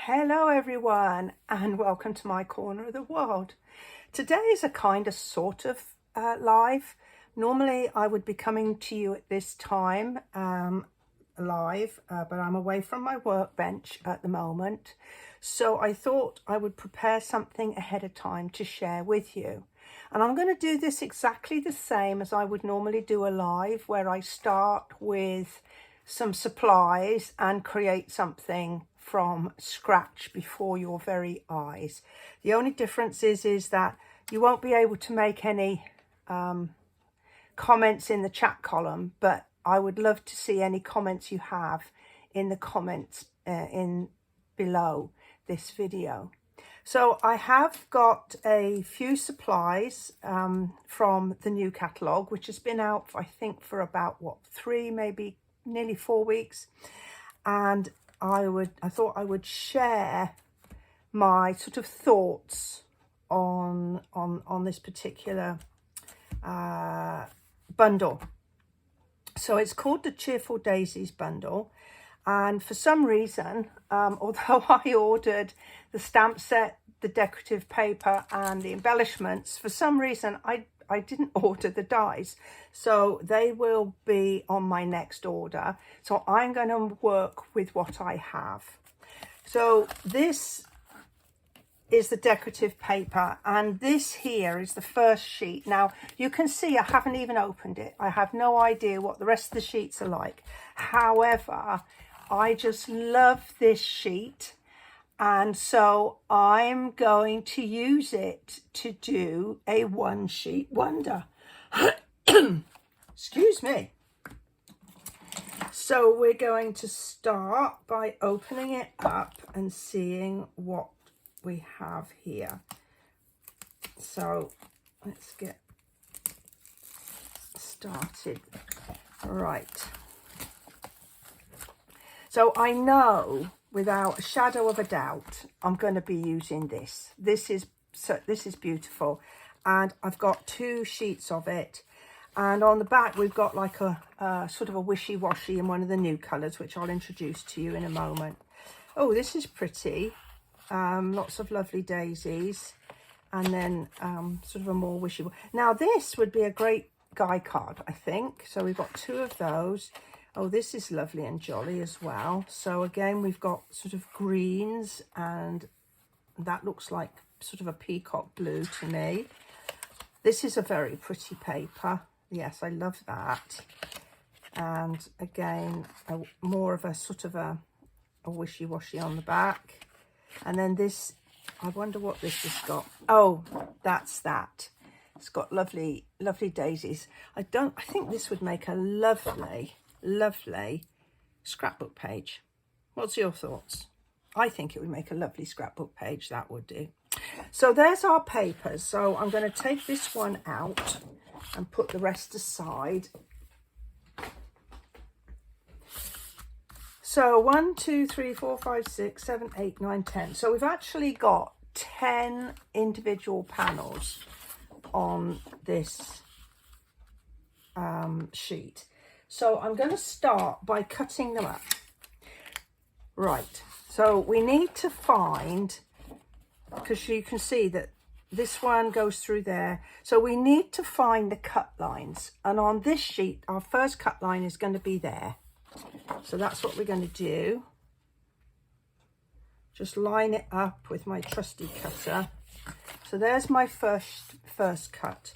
Hello everyone and welcome to my corner of the world. Today is a kind of sort of live. Normally I would be coming to you at this time live, but I'm away from my workbench at the moment. So I thought I would prepare something ahead of time to share with you. And I'm going to do this exactly the same as I would normally do a live, where I start with some supplies and create something from scratch before your very eyes. The only difference is that you won't be able to make any comments in the chat column, but I would love to see any comments you have in the comments in below this video. So I have got a few supplies from the new catalogue, which has been out, I think, for about, what, 3, maybe nearly 4 weeks. And I thought I would share my sort of thoughts on this particular bundle. So it's called the Cheerful Daisies bundle. And for some reason, although I ordered the stamp set, the decorative paper and the embellishments, for some reason I didn't order the dies. So they will be on my next order. So I'm going to work with what I have. So this is the decorative paper, and this here is the first sheet. Now you can see I haven't even opened it. I have no idea what the rest of the sheets are like. However, I just love this sheet, and so I'm going to use it to do a one sheet wonder. Excuse me. So we're going to start by opening it up and seeing what we have here. So let's get started. Right. So I know without a shadow of a doubt I'm going to be using this. This is beautiful, and I've got 2 sheets of it. And on the back we've got like a sort of a wishy-washy in one of the new colours, which I'll introduce to you in a moment. Oh, this is pretty. Lots of lovely daisies, and then sort of a more wishy-washy. Now this would be a great guy card, I think. So we've got 2 of those. Oh, this is lovely and jolly as well. So again, we've got sort of greens, and that looks like sort of a peacock blue to me. This is a very pretty paper. Yes, I love that. And again, more of a sort of a wishy-washy on the back. And then this, I wonder what this has got. Oh, that's that. It's got lovely, lovely daisies. I think this would make a lovely, lovely scrapbook page. What's your thoughts? I think it would make a lovely scrapbook page, that would do. So there's our papers. So I'm going to take this one out and put the rest aside. So 1, 2, 3, 4, 5, 6, 7, 8, 9, 10. So we've actually got 10 individual panels on this sheet. So I'm going to start by cutting them up. Right, so we need to find, because you can see that this one goes through there. So we need to find the cut lines. And on this sheet, our first cut line is going to be there. So that's what we're going to do. Just line it up with my trusty cutter. So there's my first cut.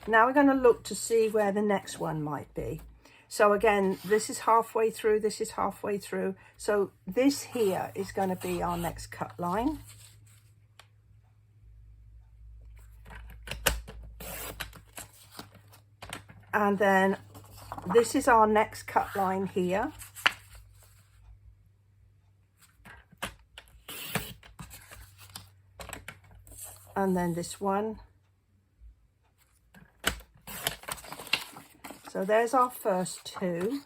Now we're going to look to see where the next one might be. So again, this is halfway through, this is halfway through. So this here is going to be our next cut line. And then this is our next cut line here. And then this one. So there's our first 2.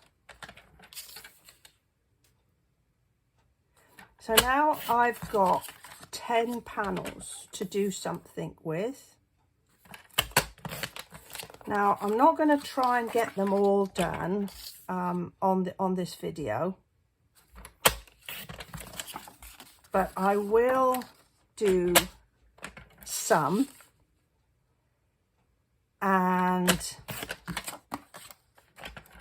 So now I've got 10 panels to do something with. Now I'm not going to try and get them all done on this video. but I will do some, and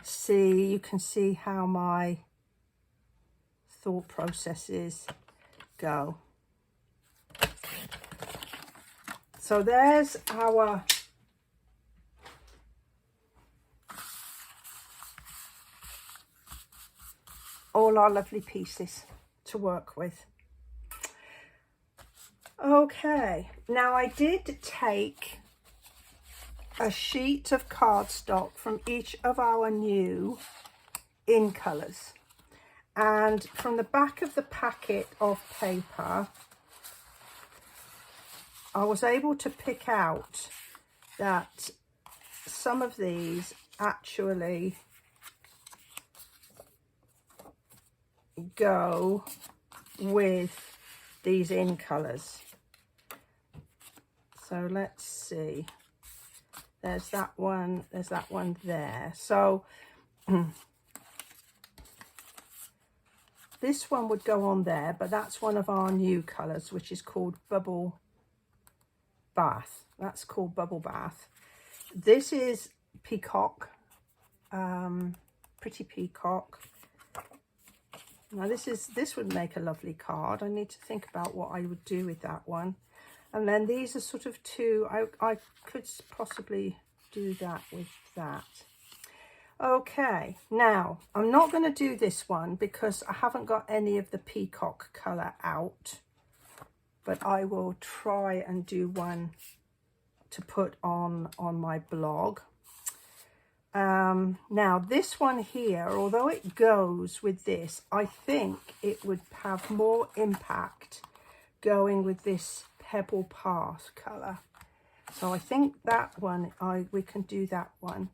see, you can see how my thought processes go. So there's our all our lovely pieces to work with. Okay, now I did take a sheet of cardstock from each of our new in colours, and from the back of the packet of paper I was able to pick out that some of these actually go with these in colours. So let's see, there's that one there. So this one would go on there, but that's one of our new colours, which is called Bubble Bath. That's called Bubble Bath. This is Peacock, Pretty Peacock. Now this would make a lovely card. I need to think about what I would do with that one. And then these are sort of two, I could possibly do that with that. Okay, now I'm not going to do this one because I haven't got any of the peacock colour out, but I will try and do one to put on my blog. Now this one here, although it goes with this, I think it would have more impact going with this Pebble Path colour. So I think that one, we can do that one.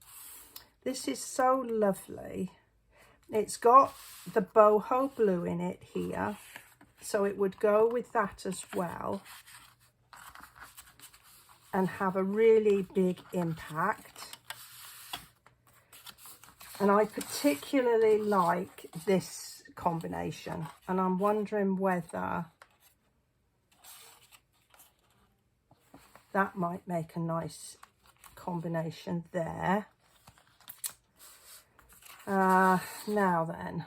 This is so lovely. It's got the boho blue in it here, so it would go with that as well and have a really big impact. And I particularly like this combination, and I'm wondering whether that might make a nice combination there. Now then,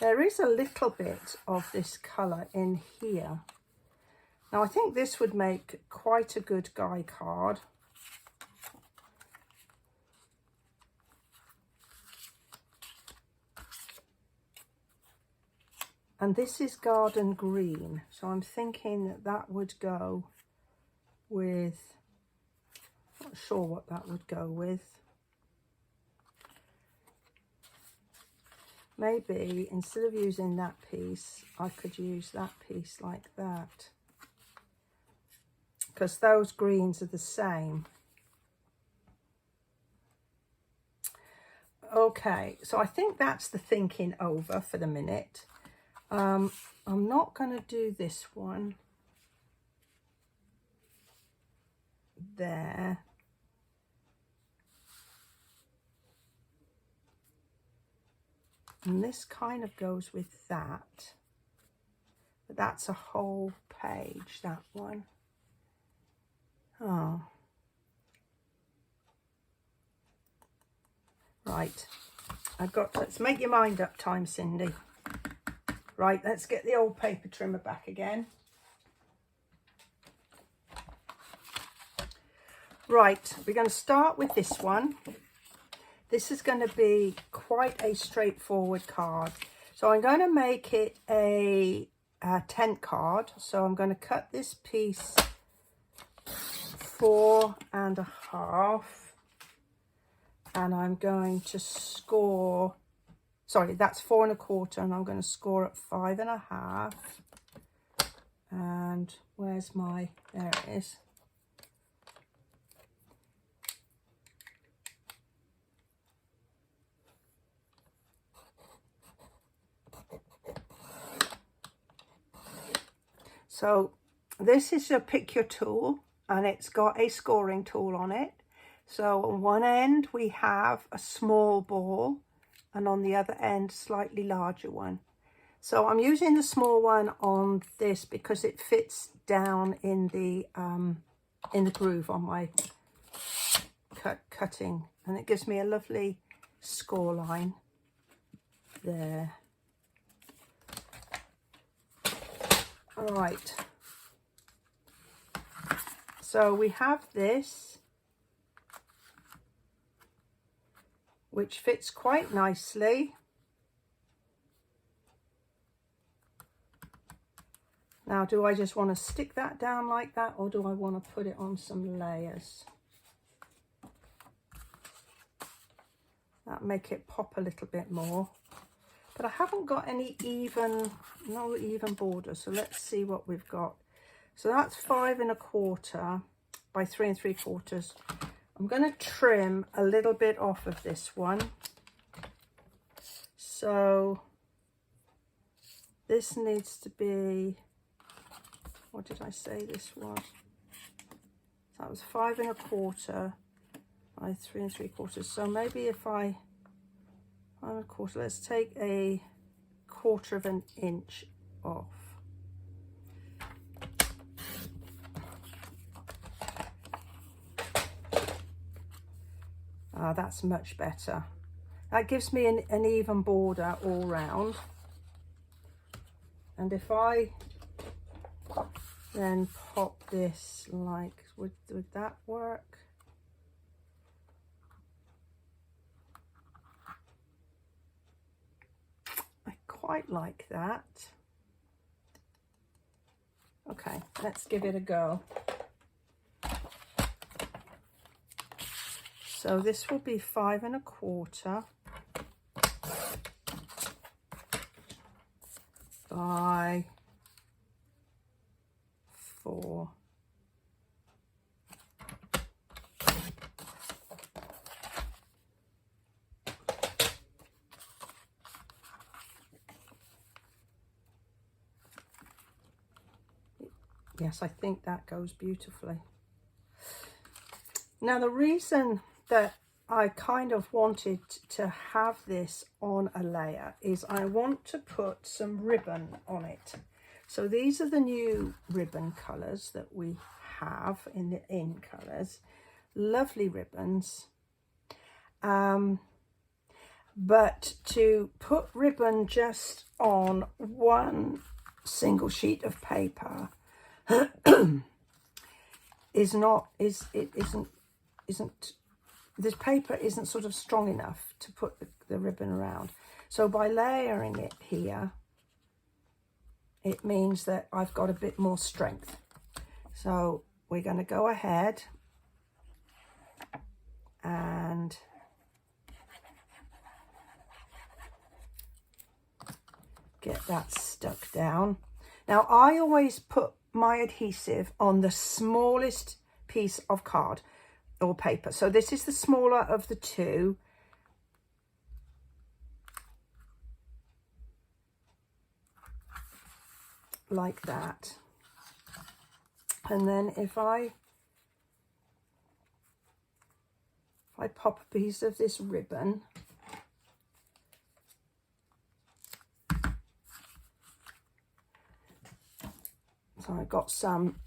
there is a little bit of this colour in here. Now I think this would make quite a good guy card. And this is garden green, so I'm thinking that that would go with, not sure what that would go with. Maybe instead of using that piece, I could use that piece like that, because those greens are the same. Okay, so I think that's the thinking over for the minute. I'm not going to do this one there. And this kind of goes with that. But that's a whole page, that one. Oh. Right. Let's make your mind up time, Cindy. Right, let's get the old paper trimmer back again. Right, we're going to start with this one. This is going to be quite a straightforward card. So I'm going to make it a tent card. So I'm going to cut this piece 4.5, and I'm going to score, sorry, that's 4.25, and I'm going to score at 5.5. And where's my, there it is. So this is a pick your tool, and it's got a scoring tool on it. So on one end we have a small ball, and on the other end slightly larger one. So I'm using the small one on this because it fits down in the groove on my cutting, and it gives me a lovely score line there. All right. So we have this, which fits quite nicely. Now, do I just want to stick that down like that, or do I want to put it on some layers? That'll make it pop a little bit more. But I haven't got any no even border, so let's see what we've got. So that's 5 1/4 by 3 3/4. I'm going to trim a little bit off of this one. So this needs to be, what did I say this was? That was 5 1/4 by 3 3/4. So maybe if 5 1/4, let's take a 1/4 of an inch off. That's much better. That gives me an even border all round. And if I then pop this like, would that work? I quite like that. Okay, let's give it a go. So this will be 5 1/4 by 4. Yes, I think that goes beautifully. Now, the reason that I kind of wanted to have this on a layer is I want to put some ribbon on it. So these are the new ribbon colours that we have in the in colours. Lovely ribbons. But to put ribbon just on one single sheet of paper this paper isn't sort of strong enough to put the ribbon around. So by layering it here, it means that I've got a bit more strength. So we're going to go ahead and get that stuck down. Now, I always put my adhesive on the smallest piece of card or paper. So this is the smaller of the two. Like that. And then if I pop a piece of this ribbon, so I've got some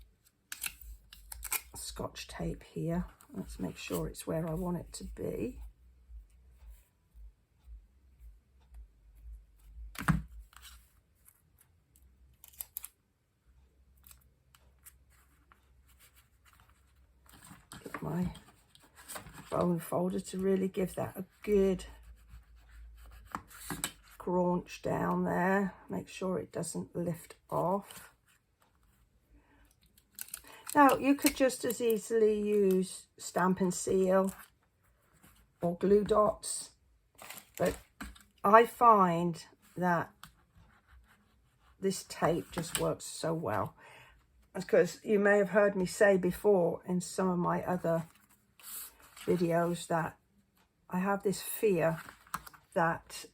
Scotch tape here. Let's make sure it's where I want it to be. Get my bone folder to really give that a good scrunch down there. Make sure it doesn't lift off. Now, you could just as easily use Stampin' Seal or glue dots, but I find that this tape just works so well. Because you may have heard me say before in some of my other videos that I have this fear that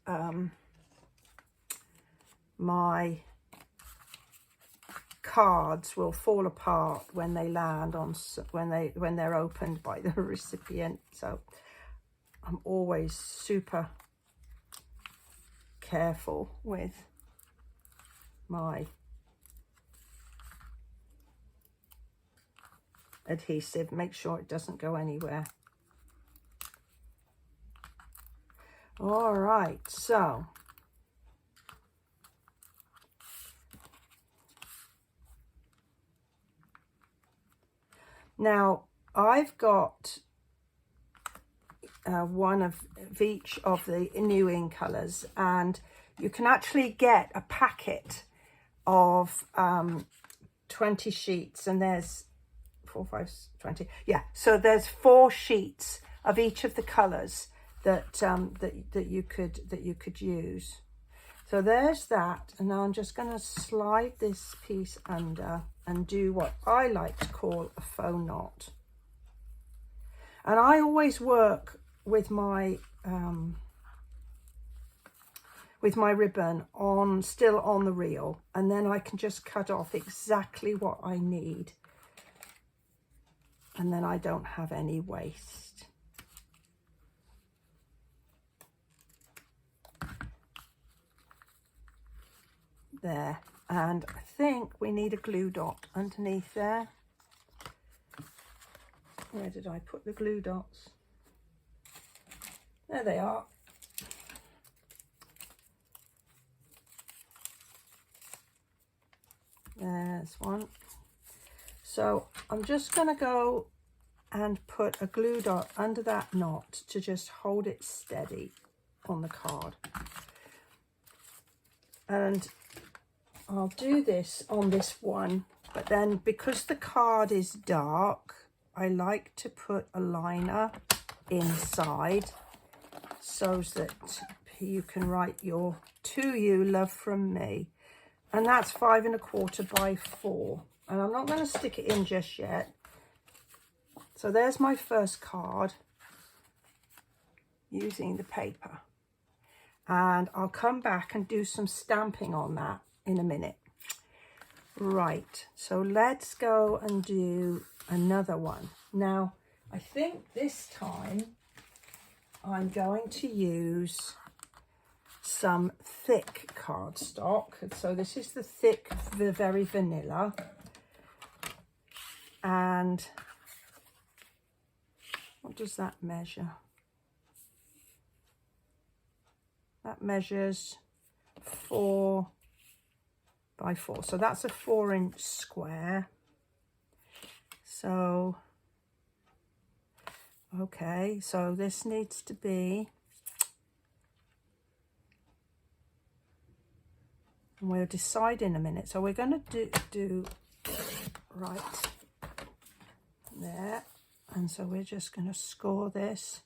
my cards will fall apart when they land on when they're opened by the recipient. So I'm always super careful with my adhesive. Make sure it doesn't go anywhere. All right, so now I've got one of each of the new in colors, and you can actually get a packet of 20 sheets, and there's 4, 5, 20. Yeah, so there's 4 sheets of each of the colors that that you could use. So there's that, and now I'm just going to slide this piece under and do what I like to call a faux knot. And I always work with my ribbon still on the reel, and then I can just cut off exactly what I need, and then I don't have any waste. There, and I think we need a glue dot underneath there. Where did I put the glue dots? There they are. There's one. So I'm just going to go and put a glue dot under that knot to just hold it steady on the card. And I'll do this on this one, but then because the card is dark, I like to put a liner inside so that you can write your "To You, love from me," and that's 5 1/4 by 4, and I'm not going to stick it in just yet. So there's my first card using the paper, and I'll come back and do some stamping on that in a minute. Right, so let's go and do another one. Now, I think this time I'm going to use some thick cardstock. So this is the thick, the very vanilla. And what does that measure? That measures 4 by 4. So that's a 4-inch square. So, okay, so this needs to be, and we'll decide in a minute. So we're going to do right there. And so we're just going to score this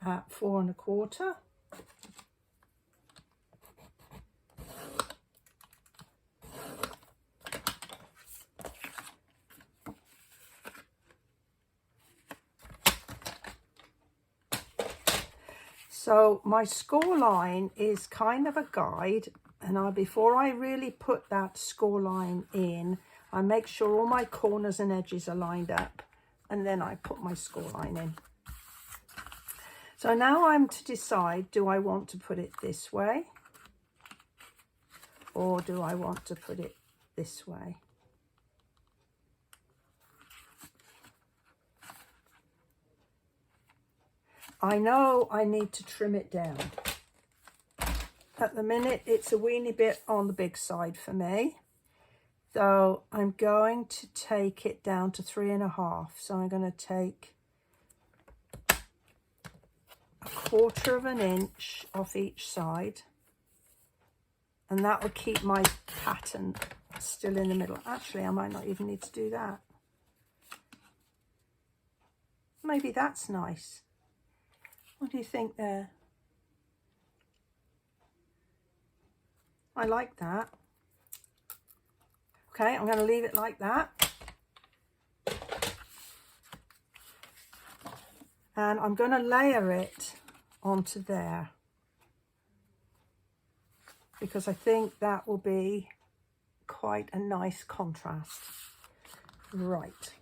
at 4 1/4. So my score line is kind of a guide, and before I really put that score line in, I make sure all my corners and edges are lined up, and then I put my score line in. So now I'm to decide, do I want to put it this way, or do I want to put it this way? I know I need to trim it down. At the minute, it's a weeny bit on the big side for me. So I'm going to take it down to 3 1/2. So I'm going to take 1/4 of an inch off each side. And that will keep my pattern still in the middle. Actually, I might not even need to do that. Maybe that's nice. What do you think there? I like that. Okay, I'm going to leave it like that. And I'm going to layer it onto there, because I think that will be quite a nice contrast. Right.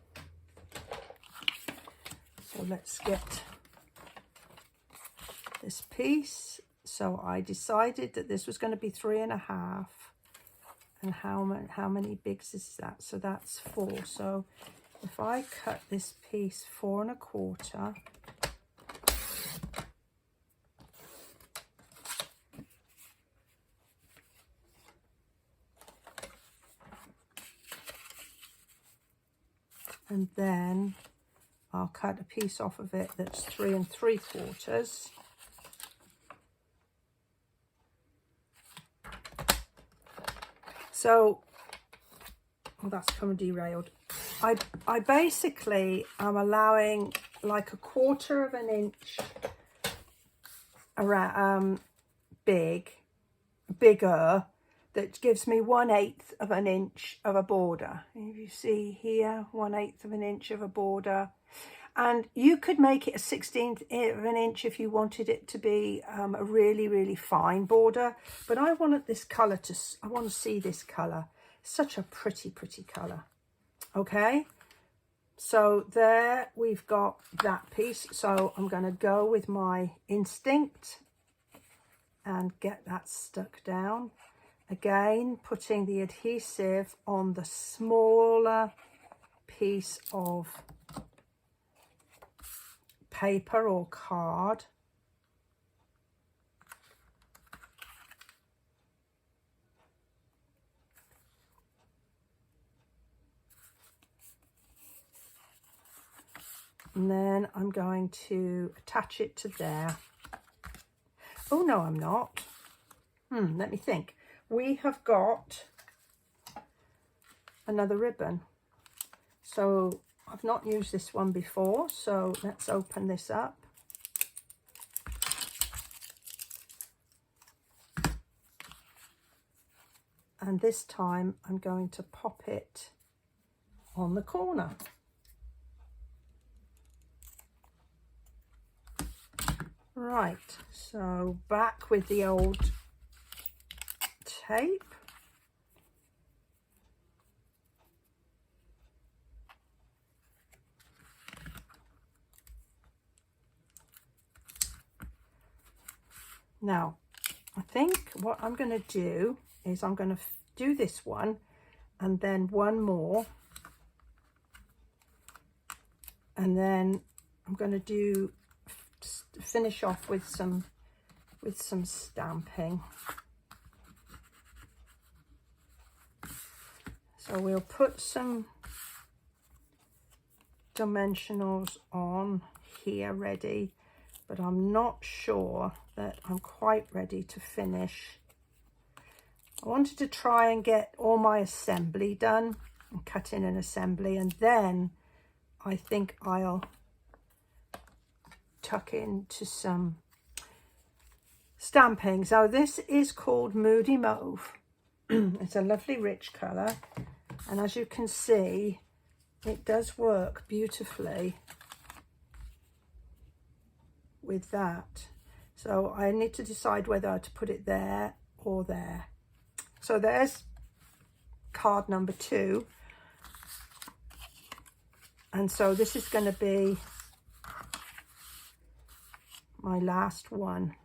So let's get this piece. So I decided that this was going to be 3 1/2, And how many bigs is that? So that's 4. So if I cut this piece 4 1/4, and then I'll cut a piece off of it that's 3 3/4. So, well, that's come derailed. I basically am allowing like 1/4 of an inch around, bigger, that gives me 1/8 of an inch of a border. If you see here, 1/8 of an inch of a border. And you could make it a 1/16 of an inch if you wanted it to be a really, really fine border. But I wanted this colour I want to see this colour. Such a pretty, pretty colour. Okay, so there we've got that piece. So I'm going to go with my Instinct and get that stuck down. Again, putting the adhesive on the smaller piece of paper or card. And then I'm going to attach it to there. Oh, no, I'm not. Let me think. We have got another ribbon. So I've not used this one before, so let's open this up. And this time I'm going to pop it on the corner. Right, so back with the old tape. Now, I think what I'm going to do is I'm going to do this one and then one more. And then I'm going to finish off with some stamping. So we'll put some dimensionals on here ready, but I'm not sure that I'm quite ready to finish. I wanted to try and get all my assembly done and cut in an assembly, and then I think I'll tuck into some stamping. So this is called Moody Mauve. It's a lovely rich colour, and as you can see, it does work beautifully with that. So I need to decide whether to put it there or there. So there's card number 2. And so this is going to be my last one.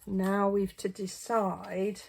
Now we've to decide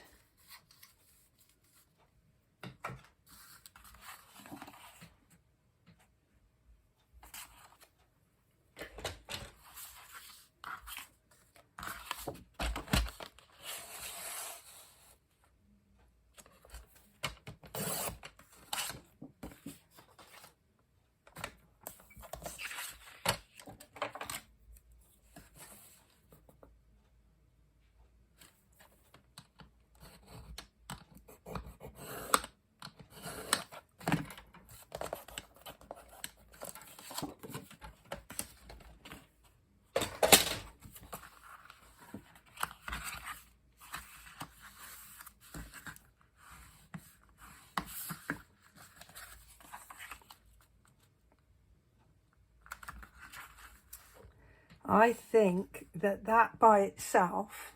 I think that by itself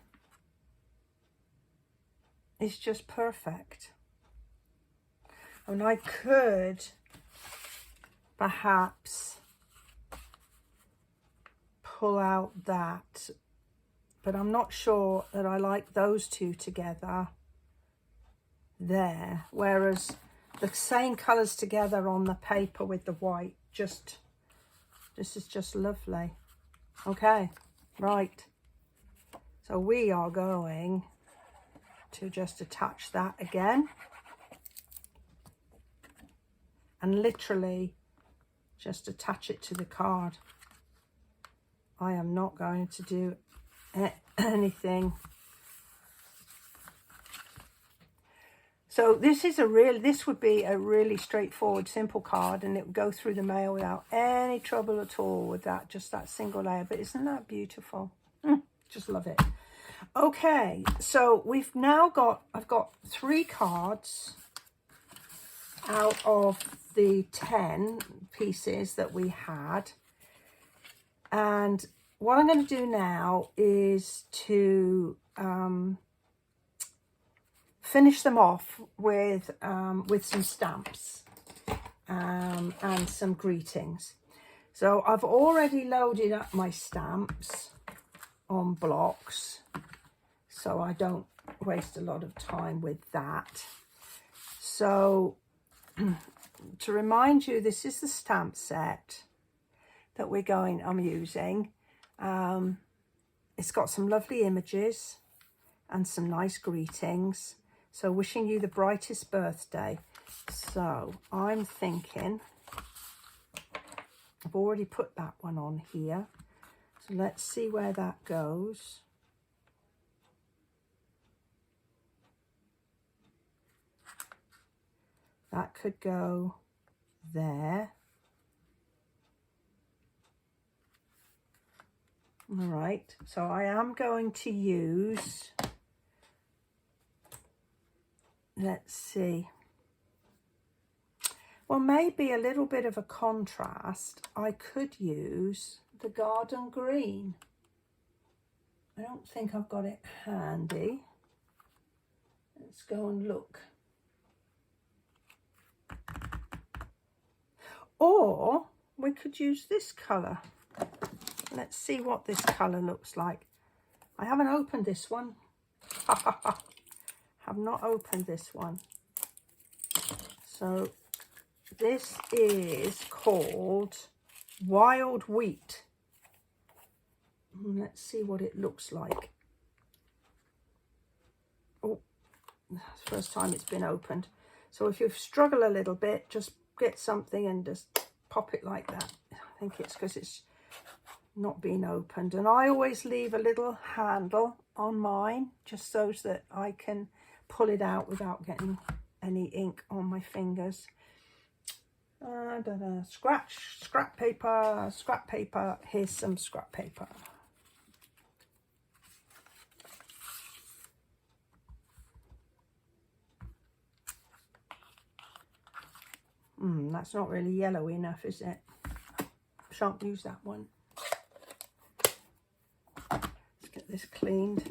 is just perfect. And I could perhaps pull out that, but I'm not sure that I like those two together. there, whereas the same colours together on the paper with the white, this is just lovely. Okay, right, so we are going to just attach that again and literally just attach it to the card. I am not going to do anything. So this would be a really straightforward, simple card, and it would go through the mail without any trouble at all with that, just that single layer. But isn't that beautiful? Just love it. Okay, so I've got 3 cards out of the 10 pieces that we had. And what I'm going to do now is to finish them off with some stamps and some greetings. So I've already loaded up my stamps on blocks, so I don't waste a lot of time with that. So to remind you, this is the stamp set that I'm using. It's got some lovely images and some nice greetings. So wishing you the brightest birthday. So I'm thinking, I've already put that one on here. So let's see where that goes. That could go there. All right, so I am going to use, let's see, well, maybe a little bit of a contrast. I could use the garden green. I don't think I've got it handy. Let's go and look. Or we could use this colour. Let's see what this colour looks like. I haven't opened this one. Have not opened this one. So this is called Wild Wheat. Let's see what it looks like. Oh, that's the first time it's been opened. So if you struggle a little bit, just get something and just pop it like that. I think it's because it's not been opened, and I always leave a little handle on mine just so that I can pull it out without getting any ink on my fingers. Scrap paper, here's some scrap paper. That's not really yellow enough, is it? Shan't use that one. Let's get this cleaned.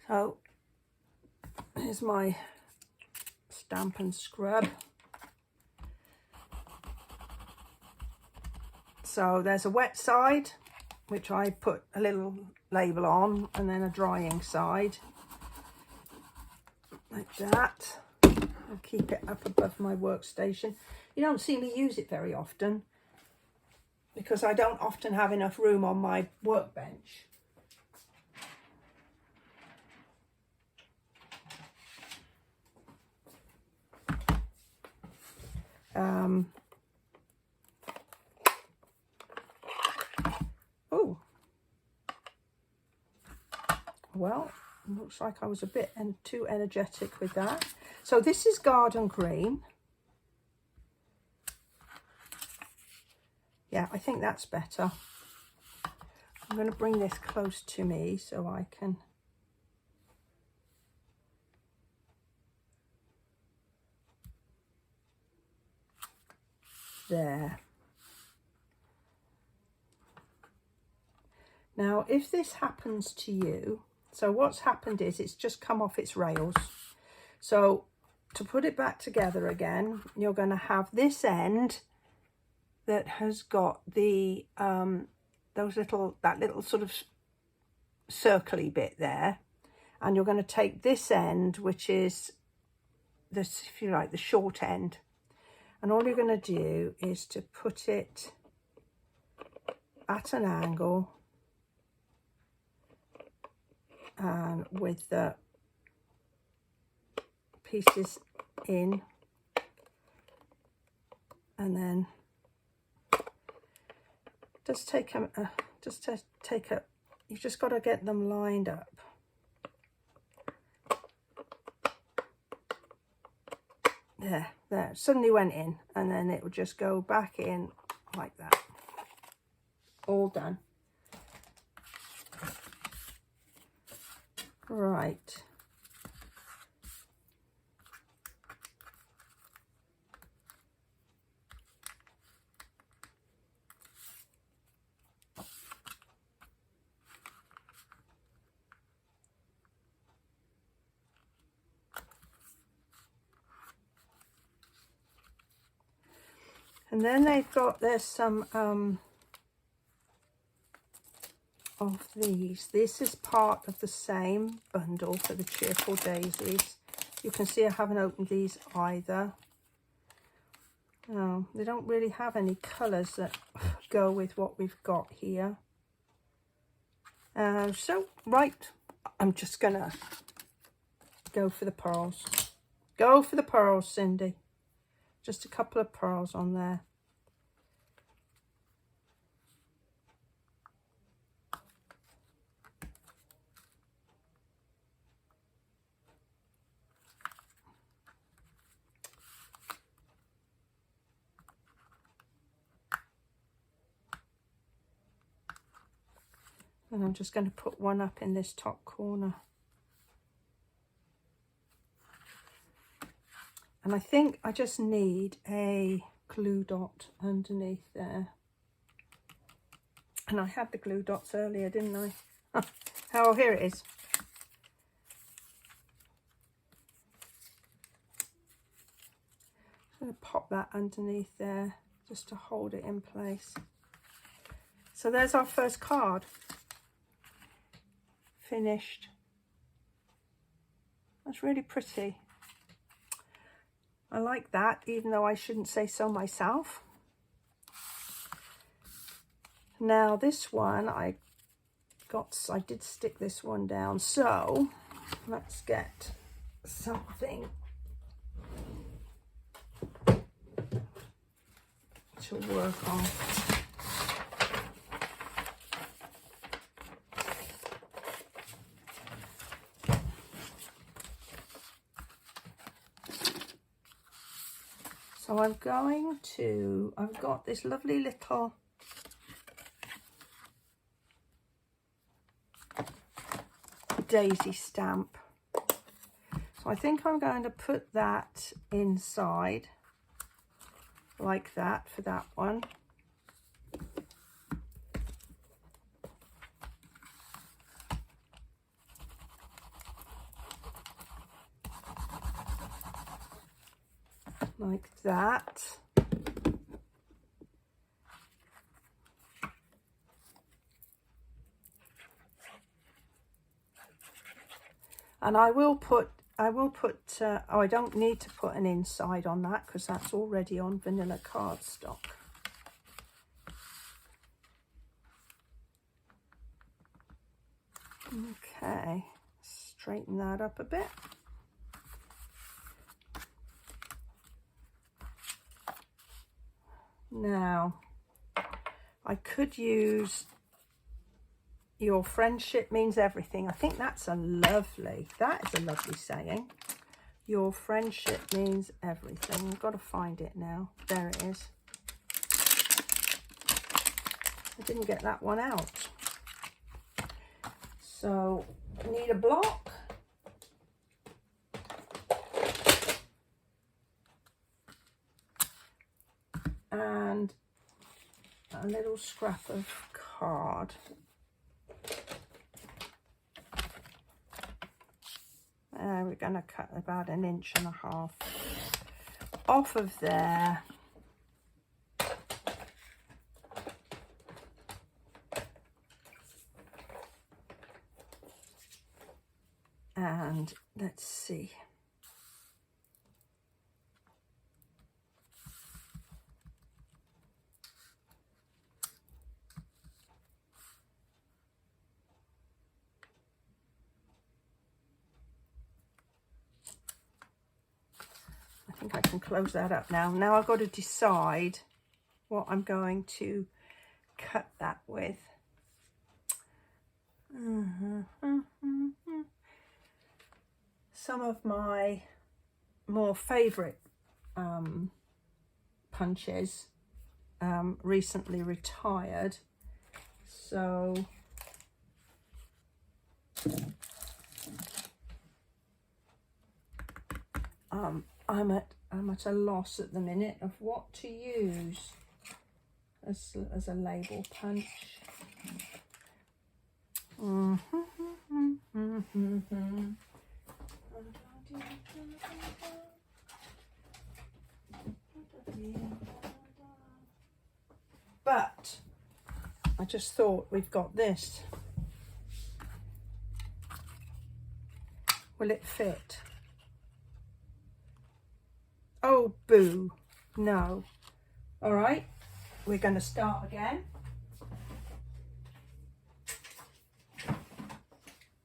So here's my stamp and scrub. So there's a wet side, which I put a little label on, and then a drying side, like that. I'll keep it up above my workstation. You don't see me use it very often because I don't often have enough room on my workbench. Oh, well, looks like I was a bit too energetic with that. So this is garden green. Yeah, I think that's better. I'm going to bring this close to me so I can there. Now, if this happens to you, so what's happened is it's just come off its rails. So to put it back together again, you're going to have this end that has got the that little sort of circly bit there, and you're going to take this end, which is this, if you like, the short end, and all you're going to do is to put it at an angle and with the pieces in, and then just take a you've just got to get them lined up. There, suddenly went in, and then it will just go back in like that. All done. Right. And then there's some of these. This is part of the same bundle for the Cheerful Daisies. You can see I haven't opened these either. No, they don't really have any colours that go with what we've got here. So, right, I'm just gonna go for the pearls. Go for the pearls, Cindy. Just a couple of pearls on there. And I'm just going to put one up in this top corner. And I think I just need a glue dot underneath there. And I had the glue dots earlier, didn't I? Oh, here it is. I'm going to pop that underneath there just to hold it in place. So there's our first card. Finished. That's really pretty. I like that, even though I shouldn't say so myself. Now this one, I did stick this one down, so let's get something to work on. So I've got this lovely little daisy stamp. So I think I'm going to put that inside like that for that one. Like that. And I will put, oh, I don't need to put an inside on that because that's already on vanilla cardstock. Okay, straighten that up a bit. Now, I could use "Your friendship means everything." I think that is a lovely saying. Your friendship means everything. I've got to find it now. There it is. I didn't get that one out. So, I need a block. And a little scrap of card. We're going to cut about 1.5 inches off of there. And let's see. I think I can close that up now. Now I've got to decide what I'm going to cut that with. Some of my more favourite punches recently retired, so I'm at a loss at the minute of what to use as a label punch. But I just thought we've got this. Will it fit? Oh, boo. No. All right, we're going to start again.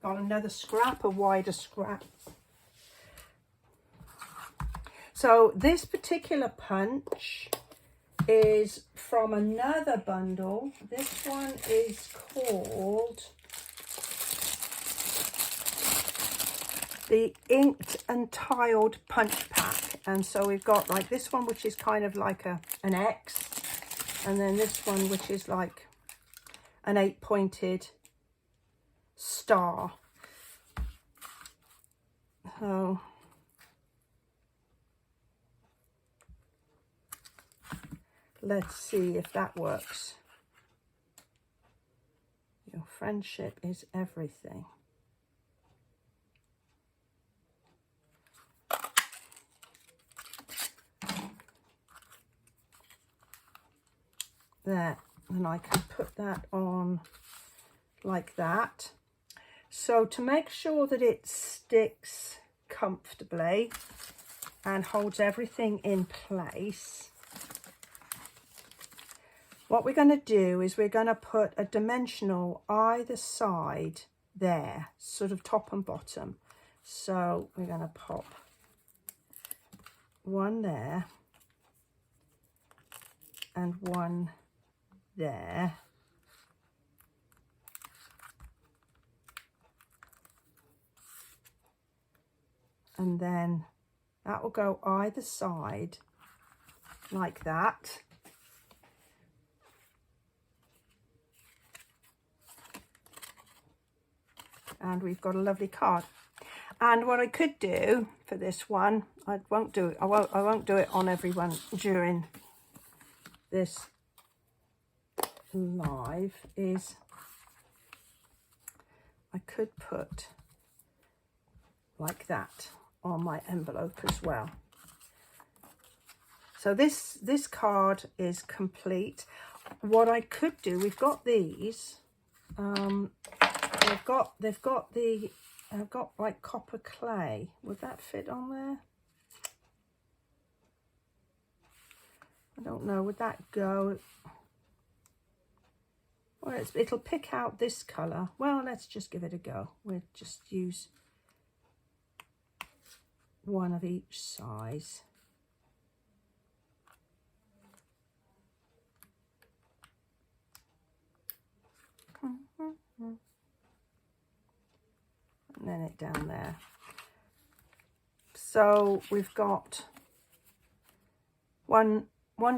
Got another scrap, a wider scrap. So this particular punch is from another bundle. This one is called the Inked and Tiled Punch Pack. And so we've got like this one, which is kind of like an X. And then this one, which is like an 8-pointed star. So let's see if that works. Your friendship is everything. There, and I can put that on like that. So to make sure that it sticks comfortably and holds everything in place, what we're going to do is we're going to put a dimensional either side there, sort of top and bottom. So we're going to pop one there and one there. And then that will go either side like that. And we've got a lovely card. And what I could do for this one, I won't do it on everyone during this live, is I could put like that on my envelope as well. So this card is complete. What I could do, we've got these. I've got like copper clay. Would that fit on there? I don't know. Would that go? Well, it'll pick out this colour. Well, let's just give it a go. We'll just use one of each size. And then it down there. So we've got one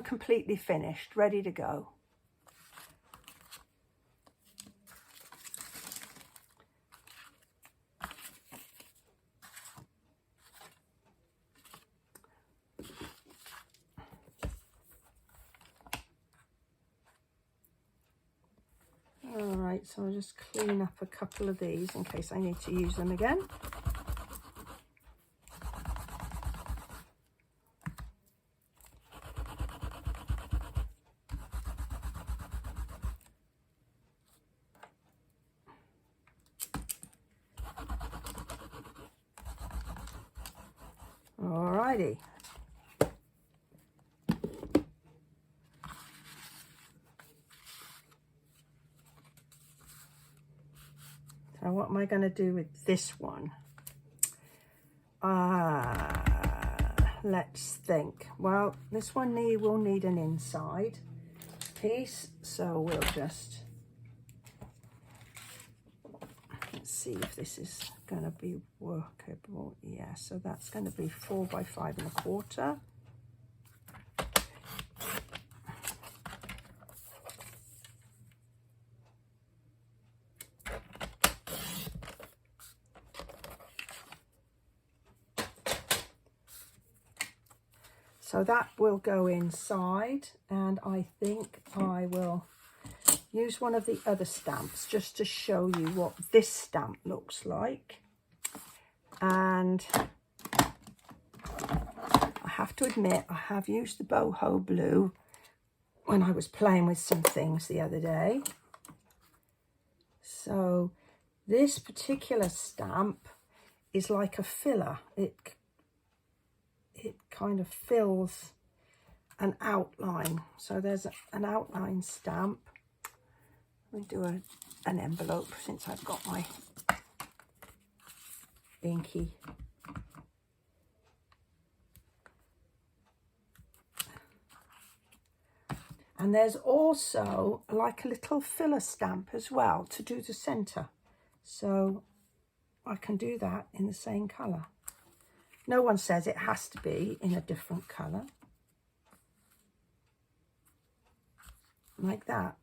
completely finished, ready to go. Alright, so I'll just clean up a couple of these in case I need to use them again. Alrighty. So what am I going to do with this one? Let's think. Well, this one will need an inside piece, so we'll just, let's see if this is going to be workable. Yeah, so that's going to be 4 by 5.25. So that will go inside, and I think I will use one of the other stamps just to show you what this stamp looks like. And I have to admit, I have used the boho blue when I was playing with some things the other day. So this particular stamp is like a filler. It kind of fills an outline. So there's an outline stamp. Let me do an envelope since I've got my inky. And there's also like a little filler stamp as well to do the center. So I can do that in the same colour. No one says it has to be in a different colour. Like that.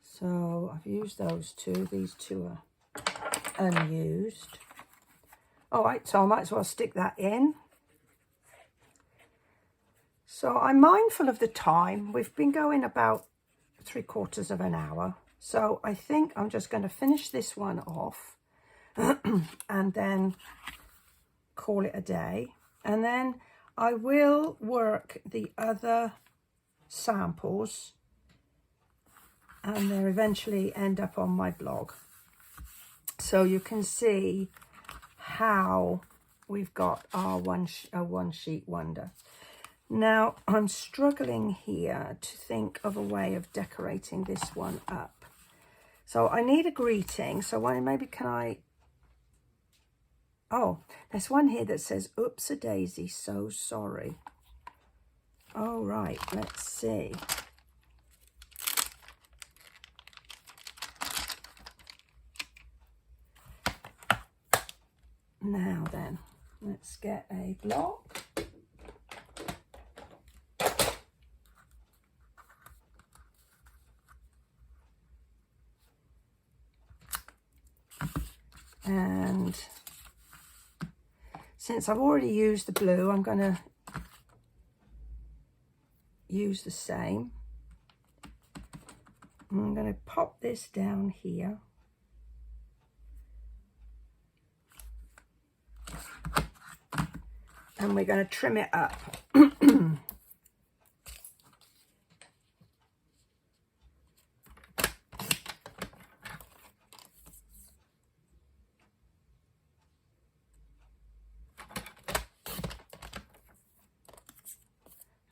So I've used those two. These two are unused. All right, so I might as well stick that in. So I'm mindful of the time. We've been going about 3/4 of an hour. So I think I'm just going to finish this one off and then call it a day. And then I will work the other samples and they'll eventually end up on my blog. So you can see how we've got our one sheet wonder. Now I'm struggling here to think of a way of decorating this one up. So I need a greeting. So maybe can I... Oh, there's one here that says, "Oops a daisy, so sorry." Oh, right, let's see. Now then, let's get a block. And since I've already used the blue, I'm going to use the same. I'm going to pop this down here. And we're going to trim it up.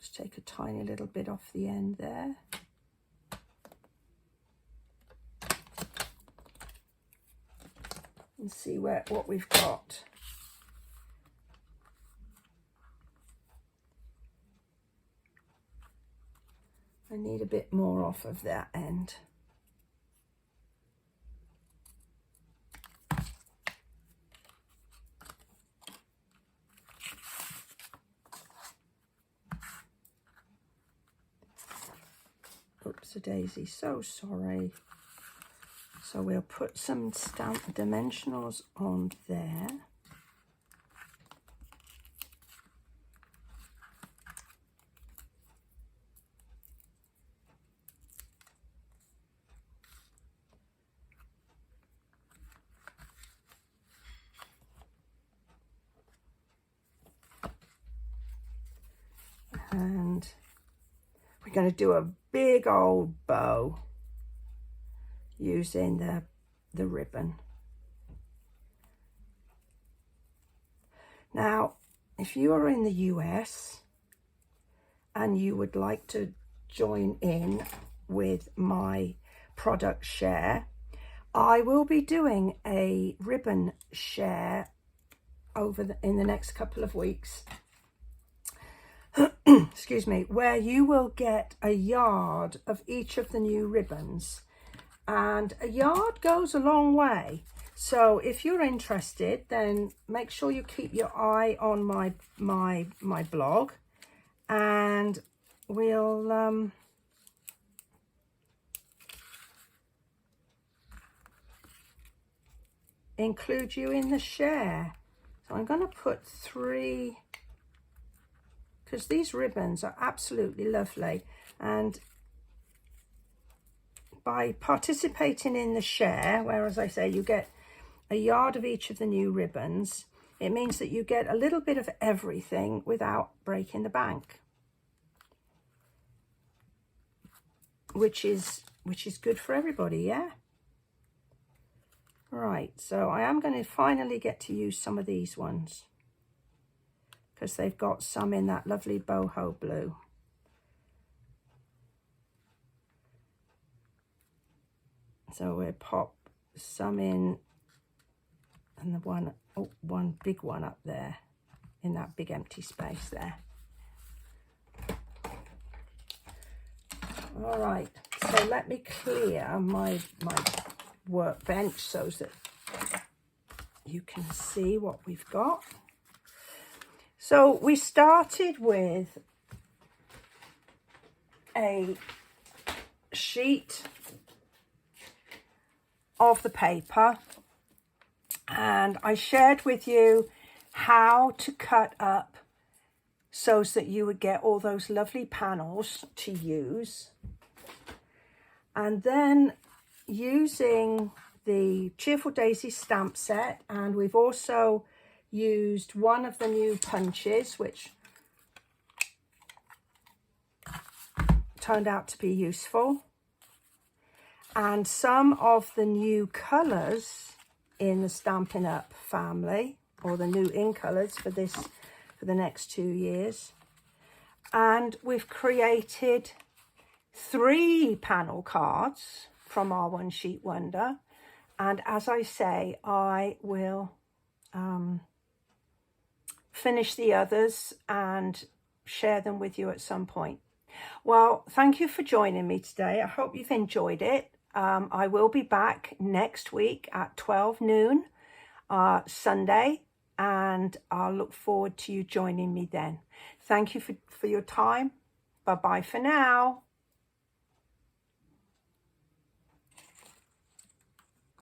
Just take a tiny little bit off the end there. And see what we've got. I need a bit more off of that end. Oops a daisy, so sorry. So we'll put some stamp dimensionals on there. And we're going to do a big old bow using the ribbon. Now, if you are in the US and you would like to join in with my product share, I will be doing a ribbon share in the next couple of weeks. Excuse me, where you will get a yard of each of the new ribbons, and a yard goes a long way. So if you're interested, then make sure you keep your eye on my blog, and we'll include you in the share. So I'm going to put 3, because these ribbons are absolutely lovely, and by participating in the share, where, as I say, you get a yard of each of the new ribbons, it means that you get a little bit of everything without breaking the bank, which is good for everybody. Yeah. Right, so I am going to finally get to use some of these ones, because they've got some in that lovely boho blue. So we'll pop some in, and the one big one up there in that big empty space there. All right, so let me clear my workbench so that you can see what we've got. So we started with a sheet of the paper, and I shared with you how to cut up so that you would get all those lovely panels to use. And then using the Cheerful Daisy stamp set, and we've also used one of the new punches, which turned out to be useful, and some of the new colours in the Stampin' Up family, or the new in colours for the next 2 years. And we've created 3 panel cards from our One Sheet Wonder, and as I say, I will finish the others and share them with you at some point. Well, thank you for joining me today. I hope you've enjoyed it. I will be back next week at 12 noon Sunday, and I'll look forward to you joining me then. Thank you for your time. Bye-bye for now.